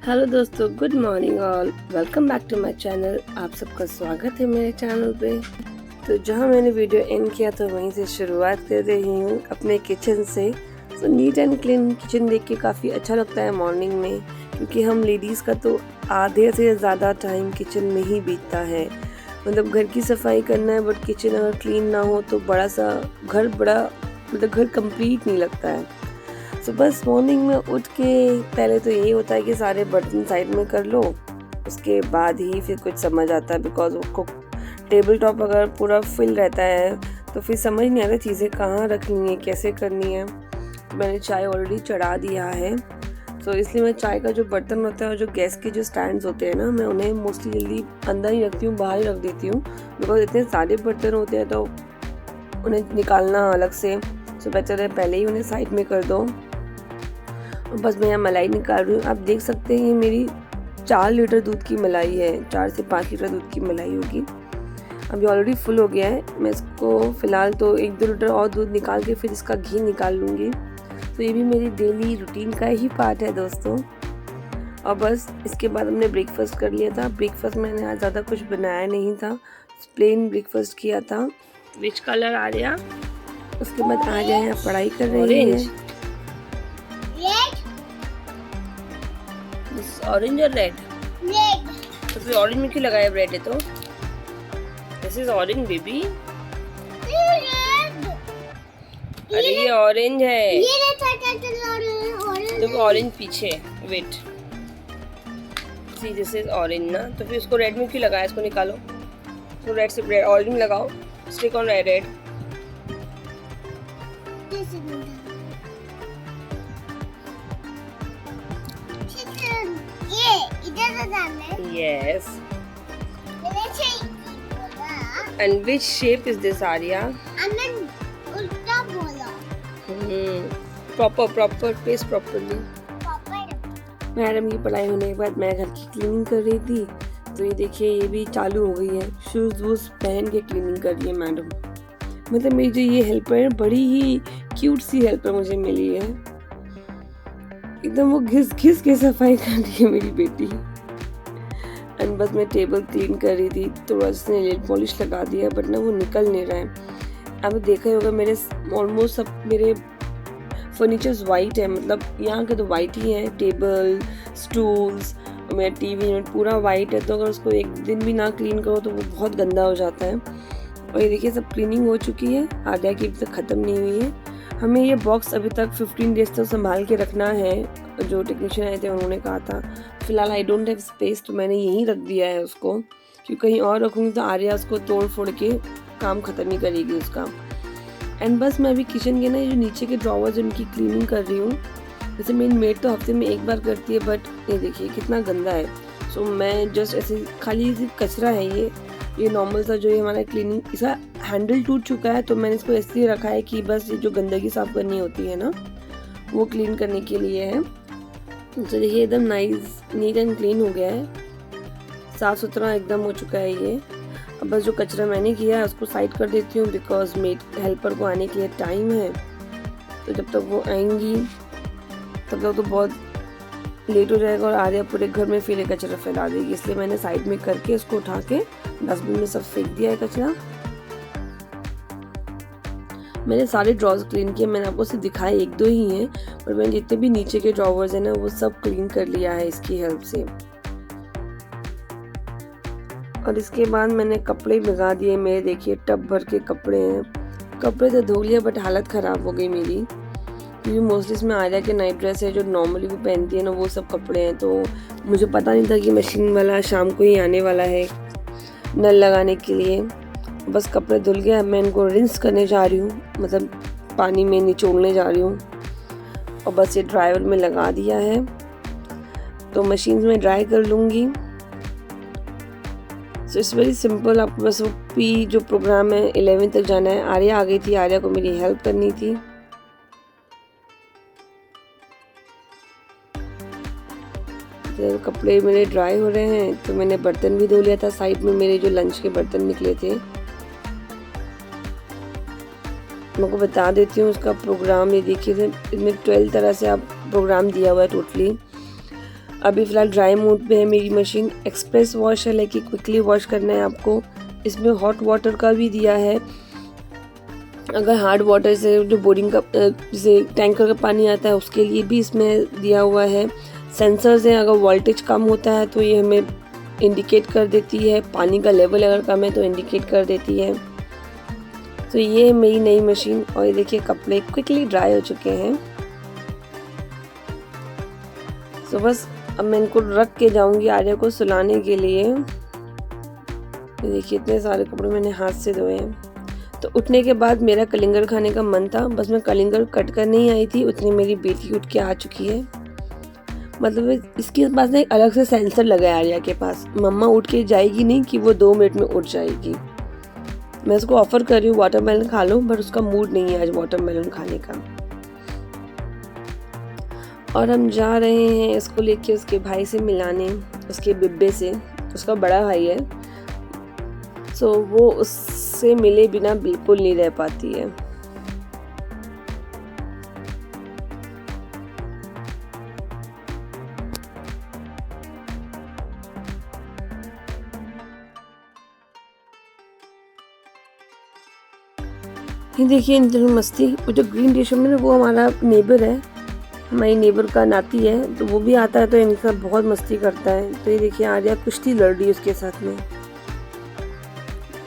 Hello दोस्तों, good morning all. Welcome back to my channel. आप सबका स्वागत है मेरे चैनल पे। तो जहाँ मैंने वीडियो एंड किया तो वहीं से शुरुआत कर रही हूँ अपने किचन से। तो नीट एंड क्लीन किचन देख के काफ़ी अच्छा लगता है मॉर्निंग में, क्योंकि हम लेडीज़ का तो आधे से ज़्यादा टाइम किचन में ही बीतता है। मतलब घर की सफाई करना है, बट किचन अगर क्लीन ना हो तो घर कंप्लीट नहीं लगता है। तो बस मॉर्निंग में उठ के पहले तो यही होता है कि सारे बर्तन साइड में कर लो, उसके बाद ही फिर कुछ समझ आता है। बिकॉज वो टेबल टॉप अगर पूरा फिल रहता है तो फिर समझ नहीं आता चीज़ें कहाँ रखनी है, कैसे करनी है। तो मैंने चाय ऑलरेडी चढ़ा दिया है, तो इसलिए मैं चाय का जो बर्तन होता है और जो गैस के जो स्टैंड्स होते हैं ना, मैं उन्हें मोस्टली जल्दी अंदर ही रखती हूँ, बाहर ही रख देती हूँ। बिकॉज इतने सारे बर्तन होते हैं तो उन्हें निकालना अलग से, तो बेटर है पहले ही उन्हें साइड में कर दो। बस मैं यहाँ मलाई निकाल रही हूँ। आप देख सकते हैं ये मेरी 4 लीटर दूध की मलाई है, 4 से 5 लीटर दूध की मलाई होगी। अभी ऑलरेडी फुल हो गया है। मैं इसको फ़िलहाल तो 1-2 लीटर और दूध निकाल के फिर इसका घी निकाल लूँगी। तो ये भी मेरी डेली रूटीन का ही पार्ट है दोस्तों। और बस इसके बाद हमने ब्रेकफास्ट कर लिया था। ब्रेकफास्ट मैंने आज ज़्यादा कुछ बनाया नहीं था, प्लेन ब्रेकफास्ट किया था। विच कलर आ रहा? उसके बाद आ जाए यहाँ पढ़ाई कर रही है। ऑरेंज और रेड तो फिर ऑरेंज में क्यों लगाया रेड है? तो दिस इज ऑरेंज बेबी। अरे ये ऑरेंज है, तो ऑरेंज पीछे। Wait, see this is orange ना, तो फिर उसको रेड में क्यों लगाया? इसको निकालो, तो रेड से रेड ऑरेंज लगाओ। Stick on red. Yes. And which shape is this, Arya? Proper, face properly. Madam की पढ़ाई होने के बाद मैं घर की क्लीनिंग कर रही थी, तो ये देखिए ये भी चालू हो गई है। शूज वूज पहन के क्लीनिंग कर रही है मैडम। मतलब मेरी जो ये हेल्पर है, बड़ी ही क्यूट सी हेल्पर मुझे मिली है। एकदम वो घिस घिस के सफाई कर रही है मेरी बेटी। एंड बस मैं टेबल क्लीन कर रही थी, थोड़ा सा नेल पॉलिश लगा दिया, बट ना वो निकल नहीं रहा है। अब देखा होगा मेरे ऑलमोस्ट सब मेरे फर्नीचर्स वाइट है, मतलब यहाँ के तो वाइट ही हैं। टेबल, स्टूल्स, मेरा टीवी यूनिट पूरा वाइट है। तो अगर उसको एक दिन भी ना क्लीन करो तो वो बहुत गंदा हो जाता है। और ये देखिए सब क्लीनिंग हो चुकी है, आधा की अभी तक ख़त्म नहीं हुई है। हमें ये बॉक्स अभी तक 15 डेज तक संभाल के रखना है, जो टेक्नीशियन आए थे उन्होंने कहा था। फिलहाल आई डोंट हैव स्पेस, तो मैंने यहीं रख दिया है उसको, क्योंकि कहीं और रखूँगी तो आर्या उसको तोड़ फोड़ के काम ख़त्म ही करेगी उसका। एंड बस मैं अभी किचन के ना जो नीचे के ड्रॉवर्स उनकी क्लीनिंग कर रही हूँ। जैसे मेरी मेड तो हफ्ते में एक बार करती है, बट ये देखिए कितना गंदा है। सो मैं जस्ट ऐसे खाली सिर्फ कचरा है ये नॉर्मल सा जो ये हमारा क्लीनिंग, इसका हैंडल टूट चुका है, तो मैंने इसको इसलिए रखा है कि बस ये जो गंदगी साफ़ करनी होती है ना, वो क्लीन करने के लिए है। तो देखिए एकदम नीट एंड क्लीन हो गया है, साफ़ सुथरा एकदम हो चुका है ये। अब बस जो कचरा मैंने किया है उसको साइड कर देती हूँ, बिकॉज मेड हेल्पर को आने के लिए टाइम है। तो जब तक वो आएंगी तब तक तो बहुत लेट हो जाएगा, और आर्या पूरे घर में फिर कचरा फैला देगी। इसलिए मैंने साइड में करके उसको उठा के डस्टबिन में सब फेंक दिया है कचरा। मैंने सारे ड्रॉर्स क्लीन किए, मैंने आपको सिर्फ दिखाए 1-2 ही हैं, पर मैंने जितने भी नीचे के ड्रॉवर्स हैं ना वो सब क्लीन कर लिया है इसकी हेल्प से। और इसके बाद मैंने कपड़े भिगा दिए मेरे, देखिए टब भर के कपड़े हैं। कपड़े तो धो लिया, बट हालत ख़राब हो गई मेरी, क्योंकि मोस्टली इसमें आर्या के नाइट ड्रेस है जो नॉर्मली वो पहनती है ना, वो सब कपड़े हैं। तो मुझे पता नहीं था कि मशीन वाला शाम को ही आने वाला है नल लगाने के लिए। बस कपड़े धुल गया, मैं इनको रिंस करने जा रही हूँ, मतलब पानी में निचोड़ने जा रही हूँ। और बस ये ड्रायर में लगा दिया है, तो मशीन में ड्राई कर लूँगी। So it's very simple. आपको बस वो पी जो प्रोग्राम है 11 तक जाना है। आर्या आ गई थी, आर्या को मेरी हेल्प करनी थी। तो कपड़े मेरे ड्राई हो रहे हैं, तो मैंने बर्तन भी धो लिया था। साइड में मेरे जो लंच के बर्तन निकले थे, मैं को बता देती हूँ उसका प्रोग्राम। ये देखिए इसमें 12 तरह से आप प्रोग्राम दिया हुआ है टोटली। अभी फ़िलहाल ड्राई मोड पे है मेरी मशीन। एक्सप्रेस वॉश है, लेकिन क्विकली वॉश करना है आपको। इसमें हॉट वाटर का भी दिया है। अगर हार्ड वाटर से जो बोरिंग का जैसे टैंकर का पानी आता है उसके लिए भी इसमें दिया हुआ है। सेंसर्स हैं, अगर वोल्टेज कम होता है तो ये हमें इंडिकेट कर देती है, पानी का लेवल अगर कम है तो इंडिकेट कर देती है। तो ये है मेरी नई मशीन। और ये देखिए कपड़े क्विकली ड्राई हो चुके हैं। तो बस अब मैं इनको रख के जाऊंगी आर्या को सुलाने के लिए। देखिए इतने सारे कपड़े मैंने हाथ से धोए हैं। तो उठने के बाद मेरा कलिंगर खाने का मन था, बस मैं कलिंगर कट कर नहीं आई थी, उतनी मेरी बेटी उठ के आ चुकी है। मतलब इसके पास ना एक अलग से सेंसर लगा है आर्या के पास। मम्मा उठ के जाएगी नहीं कि वो 2 मिनट में उठ जाएगी। मैं उसको ऑफर कर रही हूँ वाटरमेलन खा लो, बट उसका मूड नहीं है आज वाटरमेलन खाने का। और हम जा रहे हैं इसको लेके उसके भाई से मिलाने, उसके बिब्बे से। उसका बड़ा भाई है, सो वो उससे मिले बिना बिल्कुल नहीं रह पाती है। ये देखिए इन दोनों मस्ती। वो जो ग्रीन टी शर्ट में ना वो हमारा नेबर है, हमारी नेबर का नाती है, तो वो भी आता है तो इनके साथ बहुत मस्ती करता है। तो ये देखिए आर्या कुश्ती लड़ रही है उसके साथ में।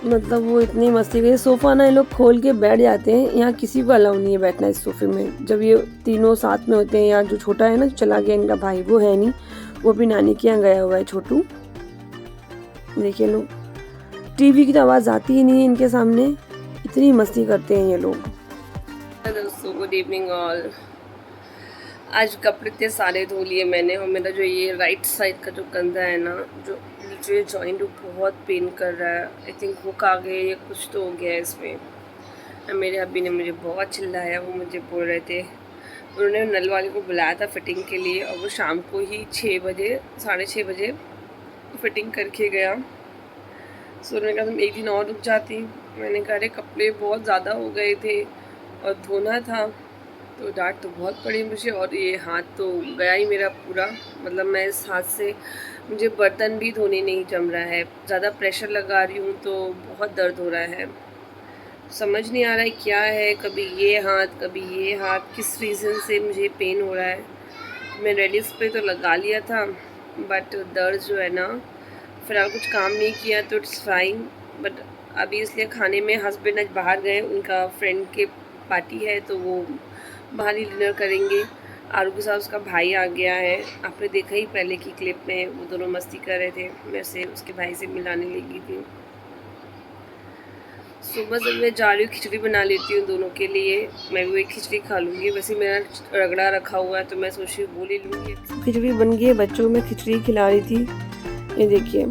मतलब वो इतनी मस्ती कर, सोफ़ा ना ये लोग खोल के बैठ जाते हैं। यहाँ किसी को अलाउ नहीं है बैठना इस सोफे में। जब ये तीनों साथ में होते हैं, या जो छोटा है ना चला गया इनका भाई, वो है नहीं, वो भी नानी के यहाँ गया हुआ है छोटू। देखिए लोग, टीवी की तो आवाज़ आती ही नहीं है इनके सामने, इतनी मस्ती करते हैं ये लोग। दोस्तों गुड इवनिंग ऑल। आज कपड़े इतने सारे धो लिए मैंने, और मेरा जो ये राइट साइड का जो कंधा है ना, जो नीचे जॉइंट बहुत पेन कर रहा है। आई थिंक हुक आ गई या कुछ तो हो गया है इसमें। मेरे अभी ने मुझे बहुत चिल्लाया। वो मुझे बोल रहे थे, उन्होंने नल वाले को बुलाया था फिटिंग के लिए, और वो शाम को ही 6 बजे 6:30 बजे फिटिंग करके गया। सो उन्होंने कहा तुम एक दिन और रुक जाती। मैंने कहा अरे कपड़े बहुत ज़्यादा हो गए थे और धोना था, तो डांट तो बहुत पड़ी मुझे। और ये हाथ तो गया ही मेरा पूरा, मतलब मैं इस हाथ से मुझे बर्तन भी धोने नहीं जम रहा है। ज़्यादा प्रेशर लगा रही हूँ तो बहुत दर्द हो रहा है। समझ नहीं आ रहा है क्या है, कभी ये हाथ कभी ये हाथ, किस रीज़न से मुझे पेन हो रहा है। मैं रेडिस पे तो लगा लिया था, बट दर्द जो है ना, फ़िलहाल कुछ काम नहीं किया तो इट्स फाइन। बट अभी इसलिए खाने में हस्बैंड आज बाहर गए, उनका फ्रेंड के पार्टी है तो वो बाहर ही डिनर करेंगे। आरू के साथ उसका भाई आ गया है, आपने देखा ही पहले की क्लिप में, वो दोनों मस्ती कर रहे थे। मैं से उसके भाई से मिलाने लगी थी। सुबह जब मैं जा रही हूँ खिचड़ी बना लेती हूँ दोनों के लिए। मैं भी वही खिचड़ी खा लूँगी। वैसे मेरा रगड़ा रखा हुआ है तो मैं सोच रही हूँ वो ले लूँगी। खिचड़ी बन गई है, बच्चों को मैं खिचड़ी खिला रही थी, ये देखिए।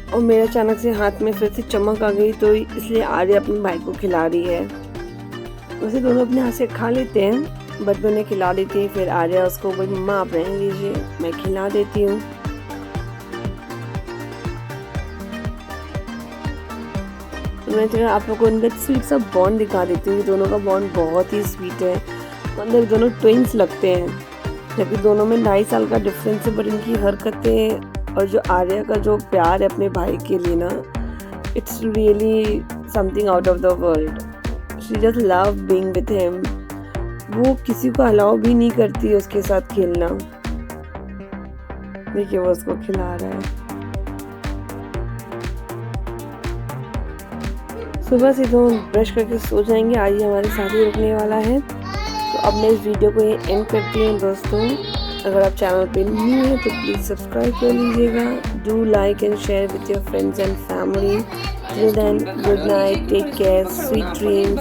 और मेरे अचानक से हाथ में फिर से चमक आ गई, तो इसलिए आर्या अपने भाई को खिला रही है। वैसे दोनों अपने हाथ से खा लेते हैं, बट मैं उन्हें खिला देती हूँ। फिर आर्या उसको बोली मम्मा आप रहने दीजिए, मैं खिला देती हूँ। तो मैं थोड़ा आप लोगों को उनका स्वीट सा बॉन्ड दिखा देती हूँ। दोनों का बॉन्ड बहुत ही स्वीट है, मतलब दोनों ट्विंस लगते हैं, जबकि दोनों में 2.5 साल का डिफरेंस है। बट इनकी हरकतें और जो आर्या का जो प्यार है अपने भाई के लिए ना, it's really something out of the world. She just love being with him. वो किसी को अलाउ भी नहीं करती है उसके साथ खेलना। देखिए वो उसको खिला रहा है। सुबह से तो ब्रश करके सो जाएंगे, आज हमारे साथ ही रुकने वाला है। तो अब मैं इस वीडियो को ये एंड करती हूँ दोस्तों। अगर आप चैनल पे न्यू हैं तो प्लीज़ सब्सक्राइब कर लीजिएगा। Do like and share with your friends and family. Till then good night, take care, sweet dreams.